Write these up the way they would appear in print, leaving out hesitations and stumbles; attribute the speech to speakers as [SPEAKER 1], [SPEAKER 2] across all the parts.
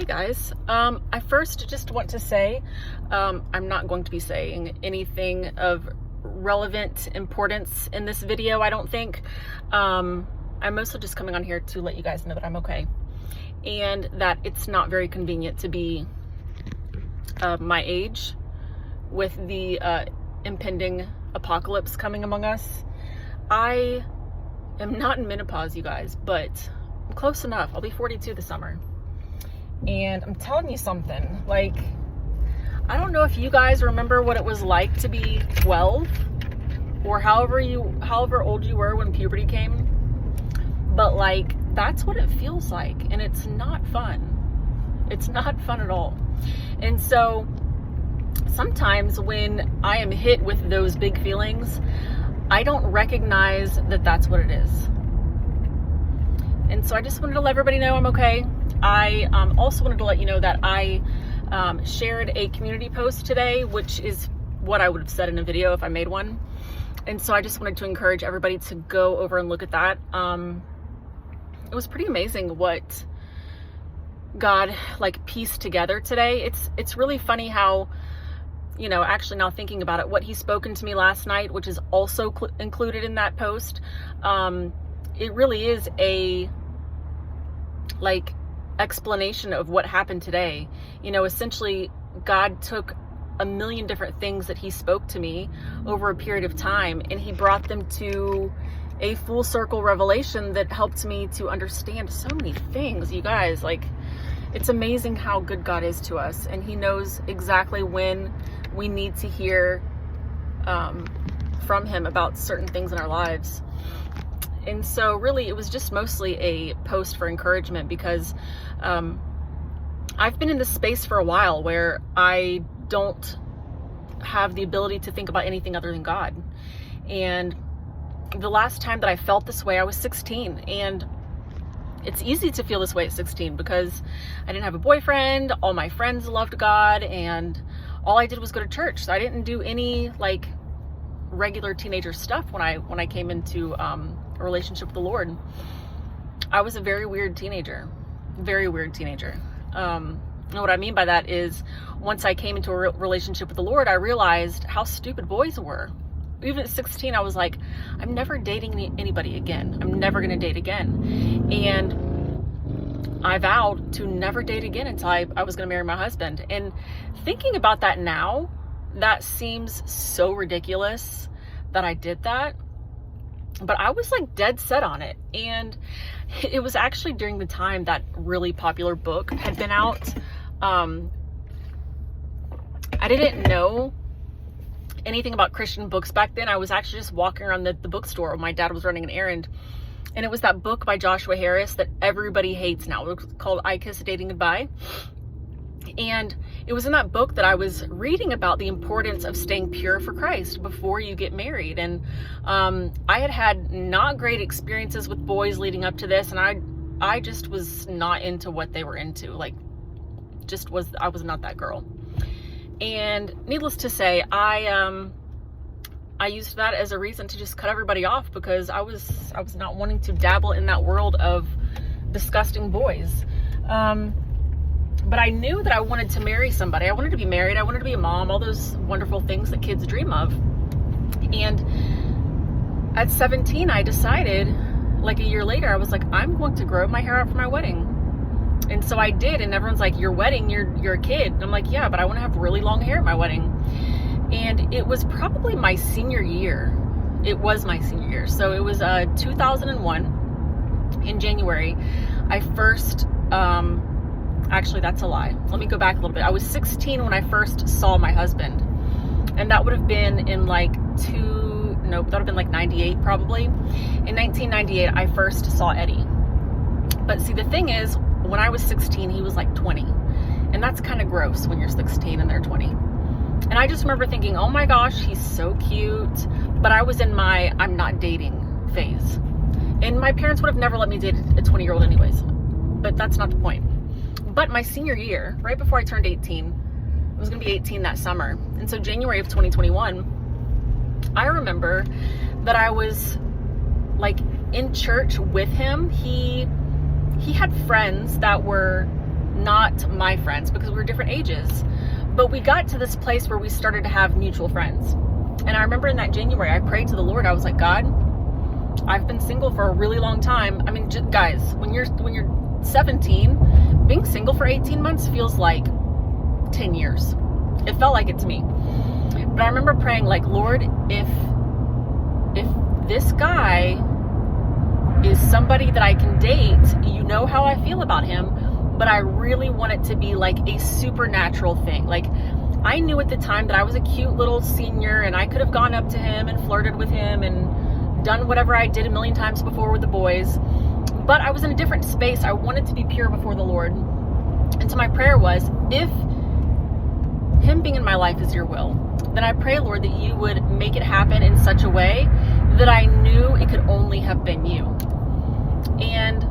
[SPEAKER 1] Hey guys, I first just want to say I'm not going to be saying anything of relevant importance in this video, I don't think. I'm mostly just coming on here to let you guys know that I'm okay and that it's not very convenient to be my age with the impending apocalypse coming among us. I am not in menopause, you guys, but I'm close enough. I'll be 42 this summer. And I'm telling you something, like, I don't know if you guys remember what it was like to be 12 or however old you were when puberty came, but like, that's what it feels like. And it's not fun. It's not fun at all. And so sometimes when I am hit with those big feelings, I don't recognize that that's what it is. And so I just wanted to let everybody know I'm okay. I also wanted to let you know that I shared a community post today, which is what I would have said in a video if I made one. And so I just wanted to encourage everybody to go over and look at that. It was pretty amazing what God pieced together today. It's really funny how, actually now thinking about it, what he spoken to me last night, which is also included in that post, it really is a explanation of what happened today. Essentially God took a million different things that he spoke to me over a period of time, and he brought them to a full circle revelation that helped me to understand so many things. You guys, it's amazing how good God is to us, and he knows exactly when we need to hear from him about certain things in our lives. And so really it was just mostly a post for encouragement, because I've been in this space for a while where I don't have the ability to think about anything other than God. And the last time that I felt this way, I was 16. And it's easy to feel this way at 16 because I didn't have a boyfriend. All my friends loved God, and all I did was go to church. So I didn't do any regular teenager stuff when I came into a relationship with the Lord. I was a very weird teenager. And what I mean by that is, once I came into a relationship with the Lord, I realized how stupid boys were. Even at 16, I was like, I'm never dating anybody again. I'm never going to date again. And I vowed to never date again until I was going to marry my husband. And thinking about that now, that seems so ridiculous that I did that. But I was dead set on it. And it was actually during the time that really popular book had been out. I didn't know anything about Christian books back then. I was actually just walking around the bookstore when my dad was running an errand. And it was that book by Joshua Harris that everybody hates now. It was called I Kiss Dating Goodbye. And it was in that book that I was reading about the importance of staying pure for Christ before you get married. And I had not great experiences with boys leading up to this, and I just was not into what they were into. I was not that girl. And needless to say, I used that as a reason to just cut everybody off, because I was not wanting to dabble in that world of disgusting boys. But I knew that I wanted to marry somebody. I wanted to be married. I wanted to be a mom, all those wonderful things that kids dream of. And at 17, I decided, a year later, I was like, I'm going to grow my hair out for my wedding. And so I did. And everyone's like, your wedding, you're a kid. And I'm like, yeah, but I want to have really long hair at my wedding. And it was probably my senior year. It was my senior year. So it was 2001 in January. I first... Actually, that's a lie. Let me go back a little bit. I was 16 when I first saw my husband. And that would have been in that would have been 98 probably. In 1998, I first saw Eddie. But see, the thing is, when I was 16, he was 20. And that's kind of gross when you're 16 and they're 20. And I just remember thinking, oh my gosh, he's so cute. But I was in my I'm not dating phase. And my parents would have never let me date a 20-year-old anyways. But that's not the point. But my senior year, right before I turned 18, I was going to be 18 that summer. And so January of 2021, I remember that I was in church with him. He had friends that were not my friends because we were different ages. But we got to this place where we started to have mutual friends. And I remember in that January, I prayed to the Lord. I was like, God, I've been single for a really long time. I mean, guys, when you're 17, being single for 18 months feels like 10 years. It felt like it to me. But I remember praying like, Lord, if this guy is somebody that I can date, you know how I feel about him, but I really want it to be like a supernatural thing. Like, I knew at the time that I was a cute little senior and I could have gone up to him and flirted with him and done whatever I did a million times before with the boys, but I was in a different space. I wanted to be pure before the Lord. And so my prayer was, if him being in my life is your will, then I pray, Lord, that you would make it happen in such a way that I knew it could only have been you. And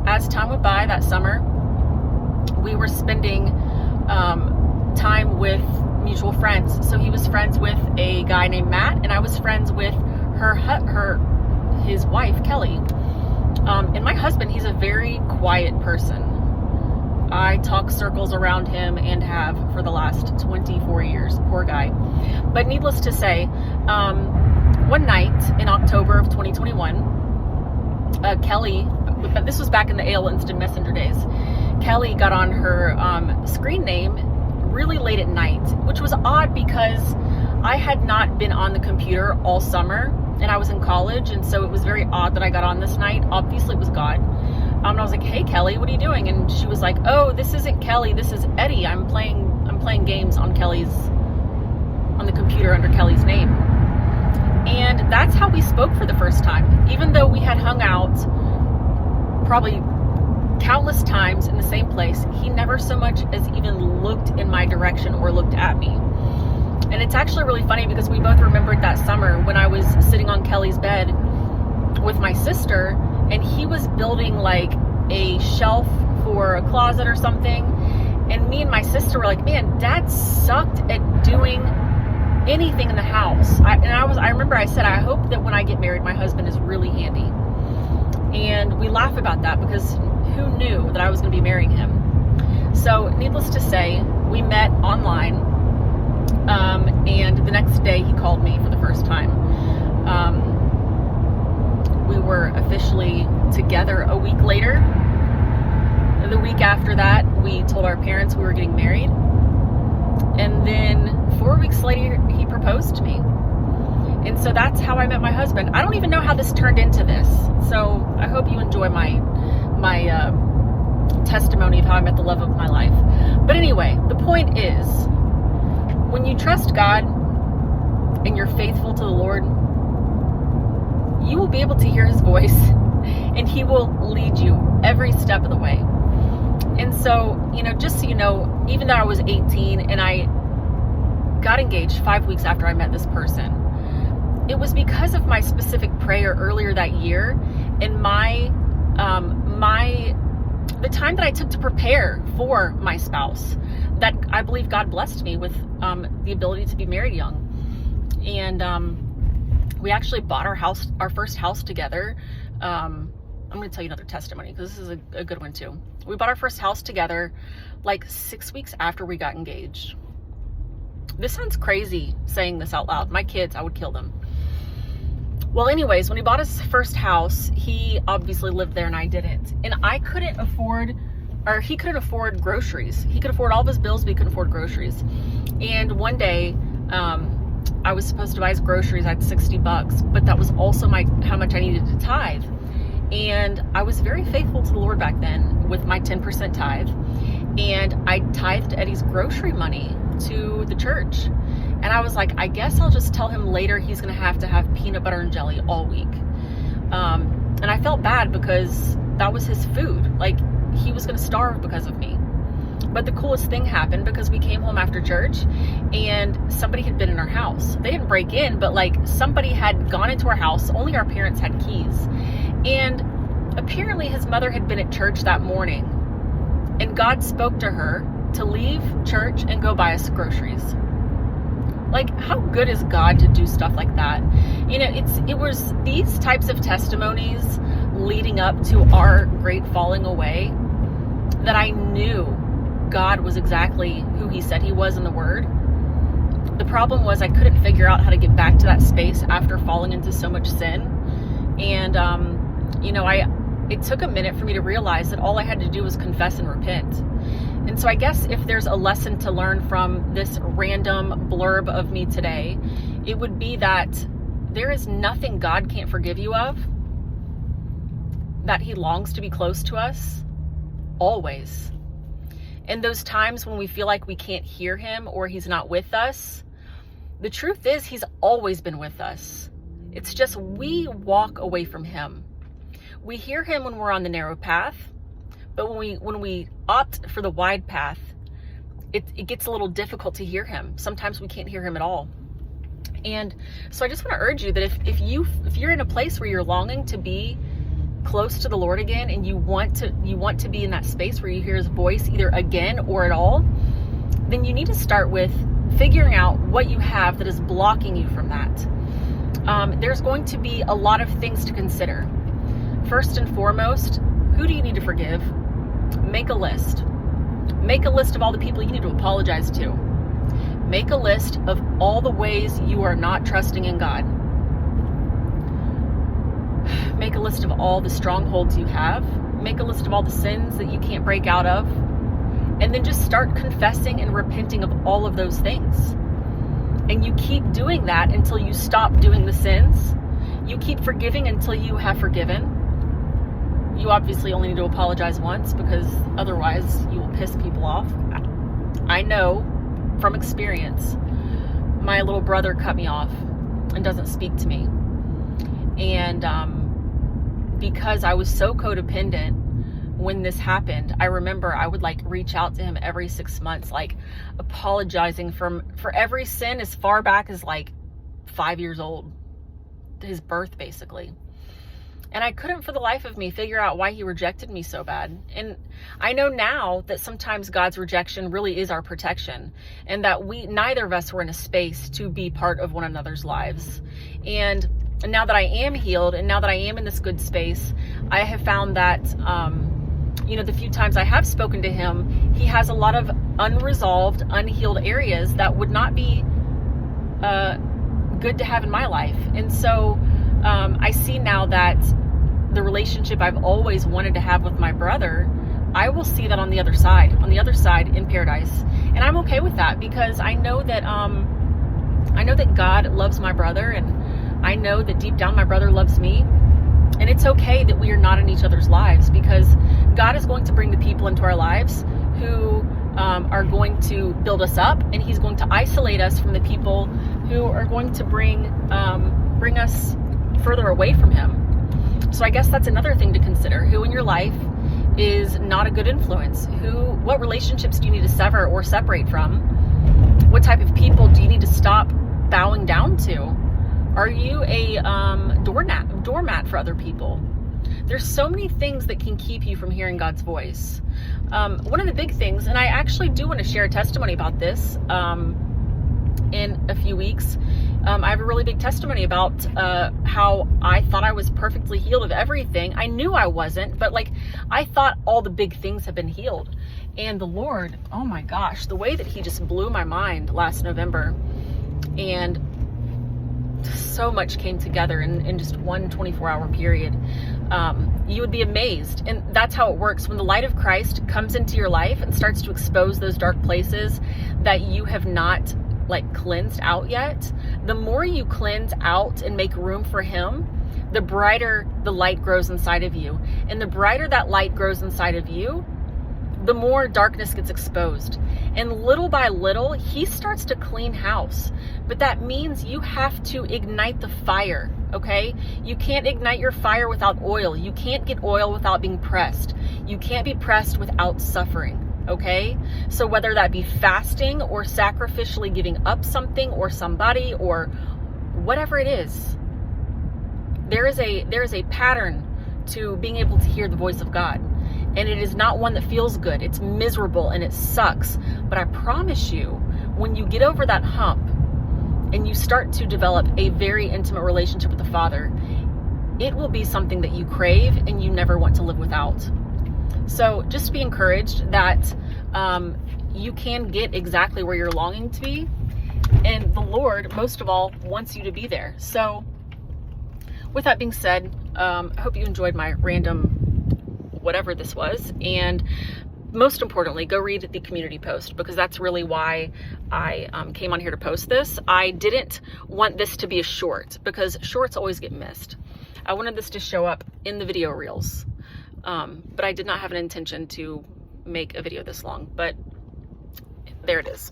[SPEAKER 1] as time went by that summer, we were spending time with mutual friends. So he was friends with a guy named Matt, and I was friends with his wife, Kelly. And my husband, he's a very quiet person. I talk circles around him and have for the last 24 years. Poor guy. But needless to say, one night in October of 2021, Kelly, this was back in the AOL Instant Messenger days, Kelly got on her screen name really late at night, which was odd because I had not been on the computer all summer and I was in college, and so it was very odd that I got on this night. Obviously it was God. And I was like, hey Kelly, what are you doing? And she was like, oh, this isn't Kelly, this is Eddie. I'm playing games on the computer under Kelly's name. And that's how we spoke for the first time. Even though we had hung out probably countless times in the same place, he never so much as even looked in my direction or looked at me. And it's actually really funny because we both remembered that summer when I was sitting on Kelly's bed with my sister, and he was building like a shelf for a closet or something. And me and my sister were like, man, Dad sucked at doing anything in the house. I remember I said, I hope that when I get married, my husband is really handy. And we laugh about that because who knew that I was going to be marrying him? So needless to say, we met online. And the next day he called me for the first time. We were officially together a week later. The week after that, we told our parents we were getting married. And then 4 weeks later, he proposed to me. And so that's how I met my husband. I don't even know how this turned into this. So I hope you enjoy my testimony of how I met the love of my life. But anyway, the point is, when you trust God and you're faithful to the Lord, you will be able to hear his voice and he will lead you every step of the way. And so, just so you know, even though I was 18 and I got engaged 5 weeks after I met this person, it was because of my specific prayer earlier that year and the time that I took to prepare for my spouse, that I believe God blessed me with the ability to be married young. And we actually bought our first house together. I'm going to tell you another testimony because this is a good one too. We bought our first house together like 6 weeks after we got engaged. This sounds crazy saying this out loud. My kids, I would kill them. Well, anyways, when he bought his first house, he obviously lived there and I didn't. And he couldn't afford groceries. He could afford all of his bills, but he couldn't afford groceries. And one day, I was supposed to buy his groceries. I had $60, but that was also how much I needed to tithe. And I was very faithful to the Lord back then with my 10% tithe. And I tithed Eddie's grocery money to the church. And I was like, I guess I'll just tell him later he's going to have peanut butter and jelly all week. And I felt bad because that was his food. Like, he was going to starve because of me. But the coolest thing happened because we came home after church and somebody had been in our house. They didn't break in, but like somebody had gone into our house. Only our parents had keys. And apparently his mother had been at church that morning. And God spoke to her to leave church and go buy us groceries. Like, how good is God to do stuff like that? It was these types of testimonies leading up to our great falling away that I knew God was exactly who he said he was in the Word. The problem was I couldn't figure out how to get back to that space after falling into so much sin. And, it took a minute for me to realize that all I had to do was confess and repent. And so I guess if there's a lesson to learn from this random blurb of me today, it would be that there is nothing God can't forgive you of, that he longs to be close to us, always. And those times when we feel like we can't hear him or he's not with us, the truth is he's always been with us. It's just we walk away from him. We hear him when we're on the narrow path, but when we opt for the wide path, it gets a little difficult to hear him. Sometimes we can't hear him at all. And so I just want to urge you that if you're in a place where you're longing to be close to the Lord again, and you want to be in that space where you hear his voice either again or at all, then you need to start with figuring out what you have that is blocking you from that. There's going to be a lot of things to consider. First and foremost, who do you need to forgive? Make a list. Make a list of all the people you need to apologize to. Make a list of all the ways you are not trusting in God. Make a list of all the strongholds you have. Make a list of all the sins that you can't break out of. And then just start confessing and repenting of all of those things. And you keep doing that until you stop doing the sins. You keep forgiving until you have forgiven. You obviously only need to apologize once, because otherwise you will piss people off. I know from experience, my little brother cut me off and doesn't speak to me. And because I was so codependent when this happened, I remember I would reach out to him every 6 months, apologizing for every sin as far back as 5 years old, his birth basically. And I couldn't for the life of me figure out why he rejected me so bad. And I know now that sometimes God's rejection really is our protection, and that neither of us were in a space to be part of one another's lives. And now that I am healed, and now that I am in this good space, I have found that, the few times I have spoken to him, he has a lot of unresolved, unhealed areas that would not be good to have in my life. And so I see now that the relationship I've always wanted to have with my brother, I will see that on the other side in paradise. And I'm okay with that, because I know that God loves my brother, and I know that deep down my brother loves me. And it's okay that we are not in each other's lives, because God is going to bring the people into our lives who are going to build us up, and he's going to isolate us from the people who are going to bring us further away from him. So I guess that's another thing to consider. Who in your life is not a good influence? What relationships do you need to sever or separate from? What type of people do you need to stop bowing down to? Are you a doormat for other people? There's so many things that can keep you from hearing God's voice. One of the big things, and I actually do want to share a testimony about this in a few weeks. I have a really big testimony about how I thought I was perfectly healed of everything. I knew I wasn't, but I thought all the big things have been healed. And the Lord, oh my gosh, the way that he just blew my mind last November, and so much came together in just one 24-hour period. You would be amazed. And that's how it works. When the light of Christ comes into your life and starts to expose those dark places that you have not cleansed out yet, the more you cleanse out and make room for him, the brighter the light grows inside of you. And the brighter that light grows inside of you, the more darkness gets exposed. And little by little, he starts to clean house. But that means you have to ignite the fire, okay? You can't ignite your fire without oil. You can't get oil without being pressed. You can't be pressed without suffering. Okay? So whether that be fasting or sacrificially giving up something or somebody or whatever it is, there is a pattern to being able to hear the voice of God. And it is not one that feels good. It's miserable and it sucks. But I promise you, when you get over that hump and you start to develop a very intimate relationship with the Father, it will be something that you crave and you never want to live without. So just be encouraged that you can get exactly where you're longing to be. And the Lord, most of all, wants you to be there. So with that being said, I hope you enjoyed my random whatever this was. And most importantly, go read the community post, because that's really why I came on here to post this. I didn't want this to be a short, because shorts always get missed. I wanted this to show up in the video reels, but I did not have an intention to make a video this long, but there it is.